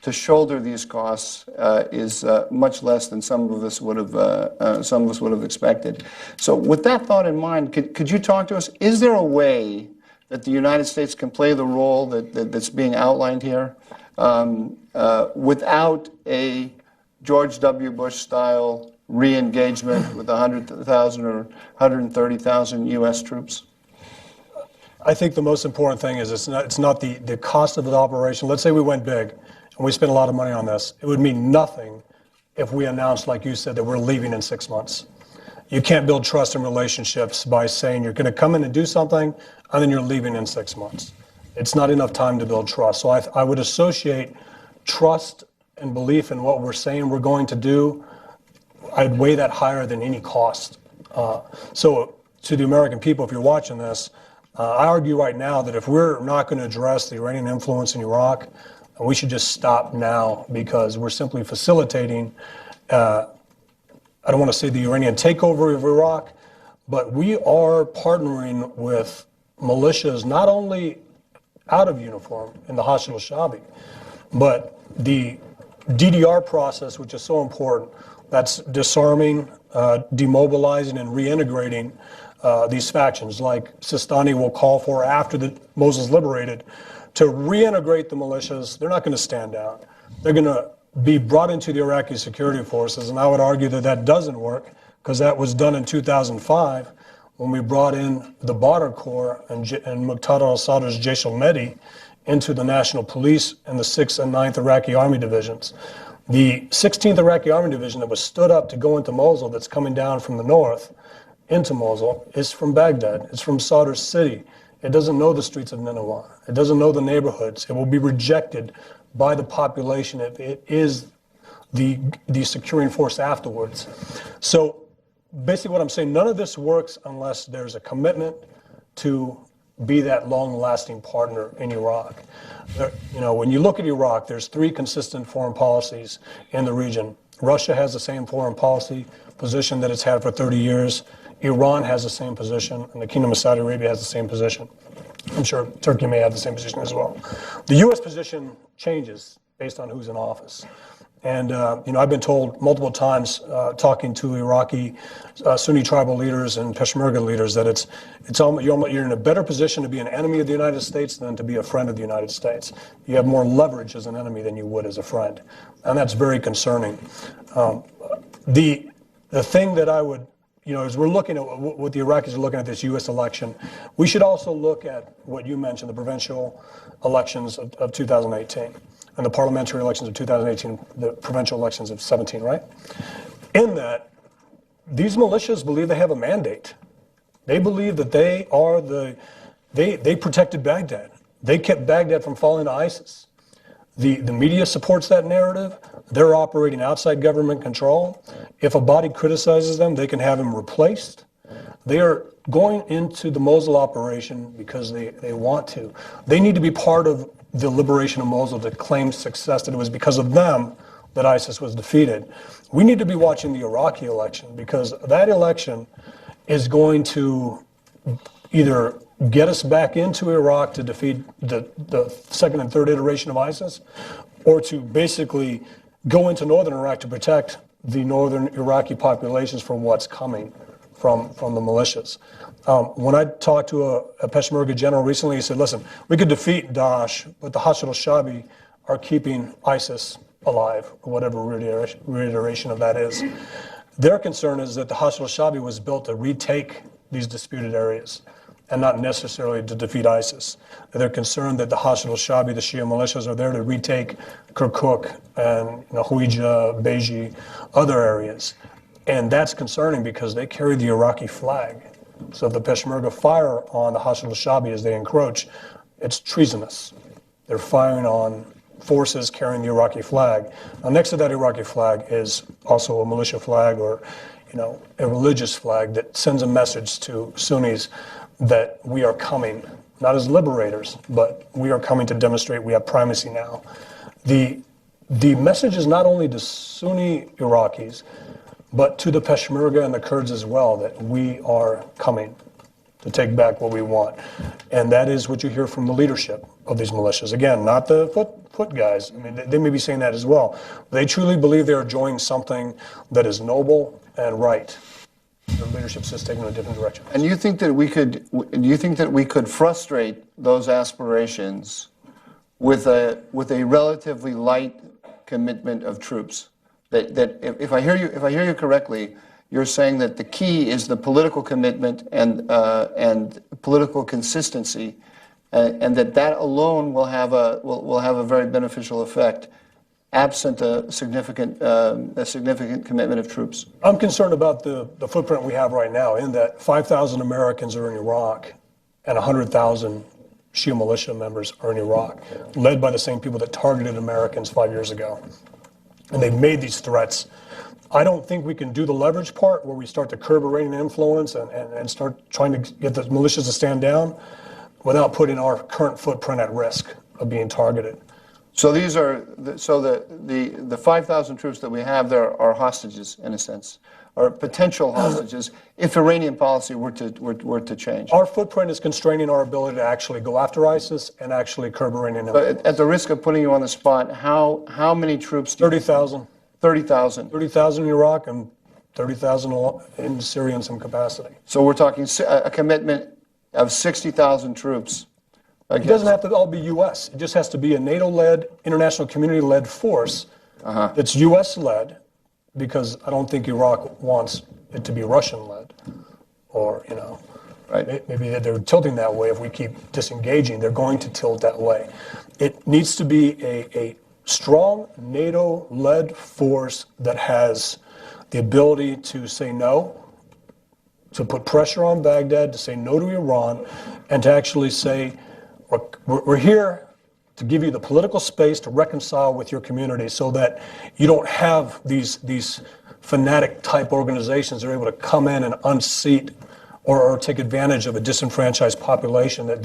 to shoulder these costs is much less than some of us would have expected. So, with that thought in mind, could you talk to us? Is there a way that the United States can play the role that's being outlined here without a George W. Bush style re-engagement with 100,000 or 130,000 U.S. troops? I think the most important thing is it's not the cost of the operation. Let's say we went big and we spent a lot of money on this. It would mean nothing if we announced, like you said, that we're leaving in 6 months. You can't build trust and relationships by saying you're going to come in and do something and then you're leaving in 6 months. It's not enough time to build trust. So I would associate trust and belief in what we're saying we're going to do. I'd weigh that higher than any cost. So to the American people, if you're watching this, I argue right now that if we're not going to address the Iranian influence in Iraq, we should just stop now, because we're simply facilitating, I don't want to say the Iranian takeover of Iraq, but we are partnering with militias not only out of uniform in the Hashid al-Shabi, but the DDR process, which is so important, that's disarming, demobilizing, and reintegrating these factions, like Sistani will call for after Mosul's liberated, to reintegrate the militias. They're not going to stand down. They're going to be brought into the Iraqi security forces, and I would argue that that doesn't work, because that was done in 2005 when we brought in the Badr Corps and Muqtada al-Sadr's Jaish al-Mahdi into the National Police and the 6th and 9th Iraqi Army Divisions. The 16th Iraqi Army Division that was stood up to go into Mosul, that's coming down from the north into Mosul, is from Baghdad. It's from Sadr's city. It doesn't know the streets of Nineveh. It doesn't know the neighborhoods. It will be rejected by the population if it is the securing force afterwards. So basically what I'm saying, none of this works unless there's a commitment to be that long-lasting partner in Iraq. When you look at Iraq, there's 3 consistent foreign policies in the region. Russia has the same foreign policy position that it's had for 30 years. Iran has the same position, and the Kingdom of Saudi Arabia has the same position. I'm sure Turkey may have the same position as well. The U.S. position changes based on who's in office. And, I've been told multiple times, talking to Iraqi Sunni tribal leaders and Peshmerga leaders, that you're in a better position to be an enemy of the United States than to be a friend of the United States. You have more leverage as an enemy than you would as a friend. And that's very concerning. The thing that I would, as we're looking at what the Iraqis are looking at this U.S. election, we should also look at what you mentioned, the provincial elections of 2018. And the parliamentary elections of 2018, the provincial elections of 17, right? In that, these militias believe they have a mandate. They believe that they are they protected Baghdad. They kept Baghdad from falling to ISIS. The media supports that narrative. They're operating outside government control. If a body criticizes them, they can have him replaced. They are going into the Mosul operation because they want to. They need to be part of the liberation of Mosul to claim success, that it was because of them that ISIS was defeated. We need to be watching the Iraqi election, because that election is going to either get us back into Iraq to defeat the second and third iteration of ISIS, or to basically go into northern Iraq to protect the northern Iraqi populations from what's coming from the militias. When I talked to a Peshmerga general recently, he said, listen, we could defeat Daesh, but the Hashid al-Shabi are keeping ISIS alive, or whatever reiteration of that is. Their concern is that the Hashd al-Shaabi was built to retake these disputed areas and not necessarily to defeat ISIS. They're concerned that the Hashd al-Shaabi, the Shia militias, are there to retake Kirkuk and Hawija, Beji, other areas. And that's concerning because they carry the Iraqi flag. So if the Peshmerga fire on the Hashd al-Shaabi as they encroach, it's treasonous. They're firing on forces carrying the Iraqi flag. Now, next to that Iraqi flag is also a militia flag or, a religious flag that sends a message to Sunnis that we are coming, not as liberators, but we are coming to demonstrate we have primacy now. The message is not only to Sunni Iraqis, but to the Peshmerga and the Kurds as well, that we are coming to take back what we want. And that is what you hear from the leadership of these militias. Again, not the foot guys. I mean, they may be saying that as well. They truly believe they are joining something that is noble and right. The leadership's just taking a different direction. And you think that we could frustrate those aspirations with a relatively light commitment of troops? That if I hear you correctly, you're saying that the key is the political commitment and political consistency, and that alone will have a very beneficial effect, absent a significant commitment of troops. I'm concerned about the footprint we have right now, in that 5,000 Americans are in Iraq and 100,000 Shia militia members are in Iraq, led by the same people that targeted Americans 5 years ago. And they've made these threats. I don't think we can do the leverage part where we start to curb Iranian influence and start trying to get the militias to stand down without putting our current footprint at risk of being targeted. So the 5,000 troops that we have there are hostages in a sense, or potential hostages if Iranian policy were to change. Our footprint is constraining our ability to actually go after ISIS and actually curb Iranian influence. But at the risk of putting you on the spot, how many troops? 30,000. 30,000. 30,000 in Iraq and 30,000 in Syria in some capacity. So we're talking a commitment of 60,000 troops. It doesn't have to all be U.S. It just has to be a NATO-led, international community-led force that's U.S.-led, because I don't think Iraq wants it to be Russian-led. Or, right. Maybe they're tilting that way. If we keep disengaging, they're going to tilt that way. It needs to be a strong NATO-led force that has the ability to say no, to put pressure on Baghdad, to say no to Iran, and to actually say, we're here to give you the political space to reconcile with your community so that you don't have these fanatic-type organizations that are able to come in and unseat or take advantage of a disenfranchised population that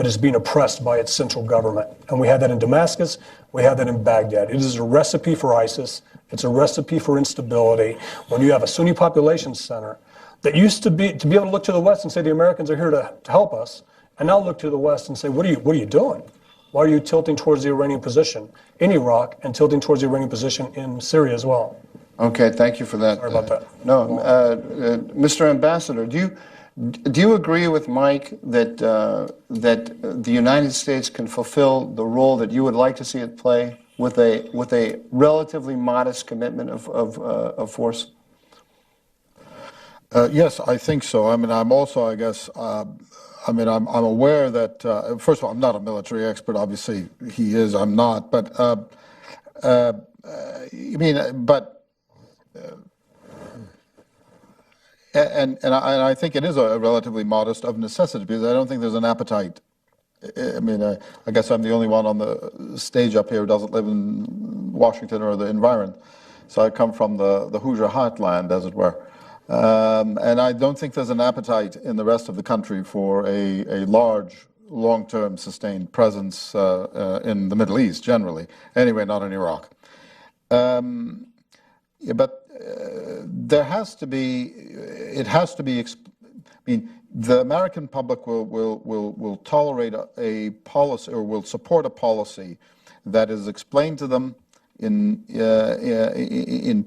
is being oppressed by its central government. And we have that in Damascus, we have that in Baghdad. It is a recipe for ISIS, it's a recipe for instability. When you have a Sunni population center that used to be able to look to the West and say the Americans are here to help us, and now look to the West and say, what are you doing? Why are you tilting towards the Iranian position in Iraq and tilting towards the Iranian position in Syria as well? Okay, thank you for that. Sorry about that. Mr. Ambassador, do you agree with Mike that the United States can fulfill the role that you would like to see it play with a relatively modest commitment of force? Yes, I think so. I mean, I'm also, I guess, I'm aware that, first of all, I'm not a military expert. Obviously, he is. I'm not. But I think it is a relatively modest of necessity because I don't think there's an appetite. I mean, I guess I'm the only one on the stage up here who doesn't live in Washington or the environment. So I come from the Hoosier heartland, as it were. And I don't think there's an appetite in the rest of the country for a large, long-term, sustained presence in the Middle East, generally. Anyway, not in Iraq. But there has to be, the American public will tolerate a policy or will support a policy that is explained to them in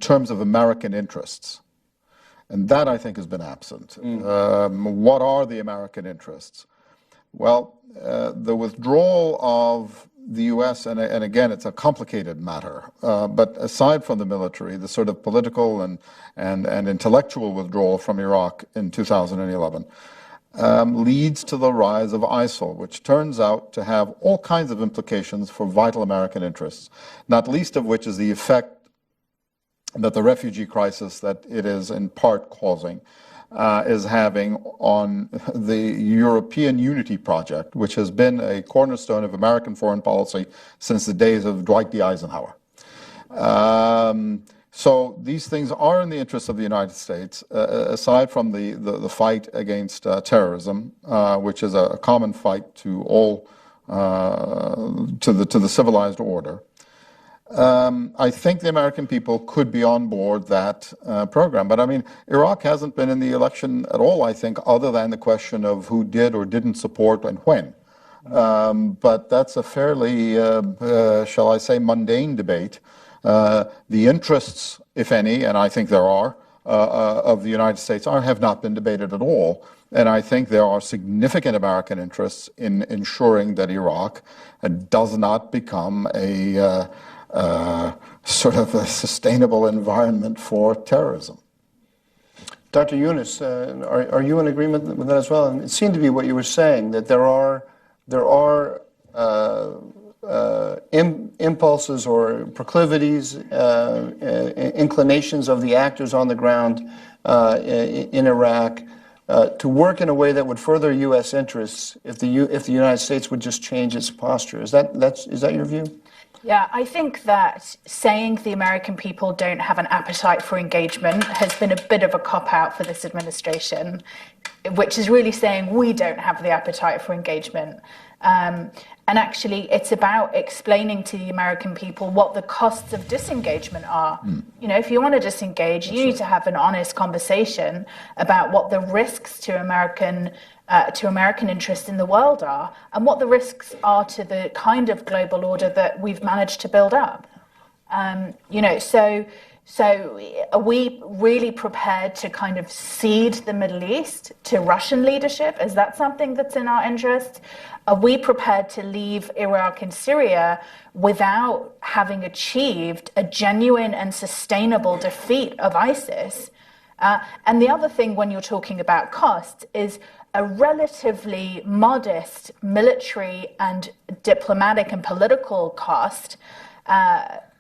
terms of American interests. And that, I think, has been absent. What are the American interests? Well, the withdrawal of the U.S., and again, it's a complicated matter, but aside from the military, the sort of political and intellectual withdrawal from Iraq in 2011 leads to the rise of ISIL, which turns out to have all kinds of implications for vital American interests, not least of which is the effect that the refugee crisis that it is in part causing is having on the European unity project, which has been a cornerstone of American foreign policy since the days of Dwight D. Eisenhower. So these things are in the interests of the United States, aside from the fight against terrorism, which is a common fight to all, to the civilized order. I think the American people could be on board that program. But I mean, Iraq hasn't been in the election at all, I think, other than the question of who did or didn't support and when. But that's a fairly, shall I say, mundane debate. The interests, if any, and I think there are, of the United States have not been debated at all. And I think there are significant American interests in ensuring that Iraq does not become a sort of a sustainable environment for terrorism. Dr. Yunus, are you in agreement with that as well? And it seemed to be what you were saying, that there are impulses or proclivities, inclinations of the actors on the ground in Iraq to work in a way that would further U.S. interests if the United States would just change its posture. Is that your view? Yeah, I think that saying the American people don't have an appetite for engagement has been a bit of a cop-out for this administration, which is really saying we don't have the appetite for engagement. And actually, it's about explaining to the American people what the costs of disengagement are. You know, if you want to disengage, you need to have an honest conversation about what the risks to American interests in the world are, and what the risks are to the kind of global order that we've managed to build up. You know, so are we really prepared to kind of cede the Middle East to Russian leadership? Is that something that's in our interest? Are we prepared to leave Iraq and Syria without having achieved a genuine and sustainable defeat of ISIS? And the other thing when you're talking about costs is a relatively modest military and diplomatic and political cost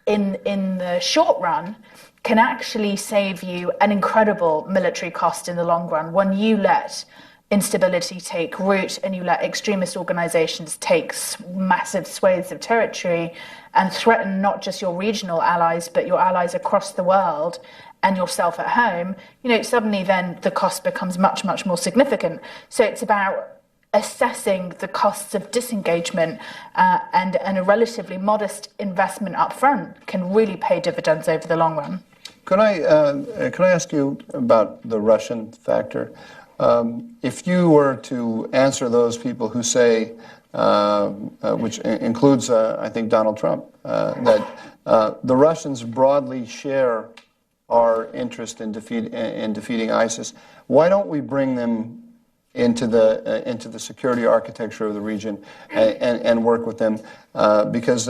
in the short run can actually save you an incredible military cost in the long run when you let instability take root and you let extremist organizations take massive swathes of territory and threaten not just your regional allies but your allies across the world and yourself at home. You know, suddenly then the cost becomes much, much more significant. So it's about assessing the costs of disengagement and a relatively modest investment up front can really pay dividends over the long run. Can I ask you about the Russian factor? If you were to answer those people who say, which includes, I think, Donald Trump, that the Russians broadly share our interest in defeating ISIS, why don't we bring them into the security architecture of the region and work with them? Because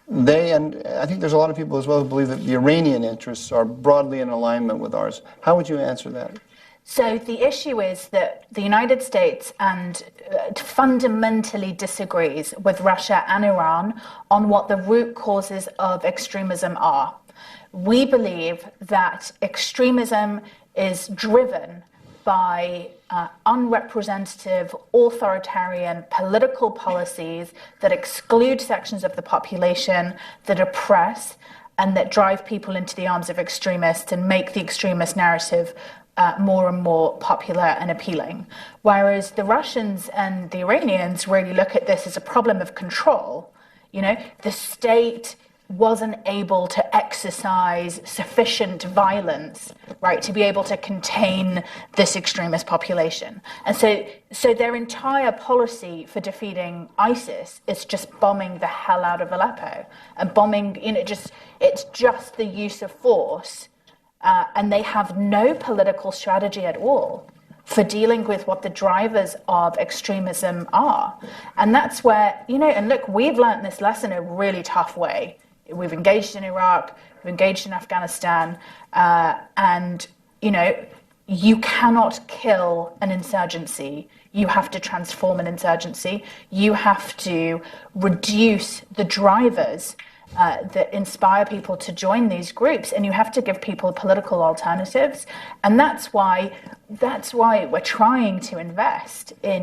they, and I think there's a lot of people as well who believe that the Iranian interests are broadly in alignment with ours. How would you answer that? So the issue is that the United States fundamentally disagrees with Russia and Iran on what the root causes of extremism are. We believe that extremism is driven by unrepresentative, authoritarian political policies that exclude sections of the population, that oppress, and that drive people into the arms of extremists and make the extremist narrative more and more popular and appealing. Whereas the Russians and the Iranians really look at this as a problem of control. You know, the state wasn't able to exercise sufficient violence, right, to be able to contain this extremist population. And so their entire policy for defeating ISIS is just bombing the hell out of Aleppo and bombing, you know, it's just the use of force. And they have no political strategy at all. for dealing with what the drivers of extremism are. And that's where, and look, we've learned this lesson in a really tough way. We've engaged in Iraq, we've engaged in Afghanistan, and, you cannot kill an insurgency. You have to transform an insurgency. You have to reduce the drivers that inspire people to join these groups, and you have to give people political alternatives. And that's why we're trying to invest in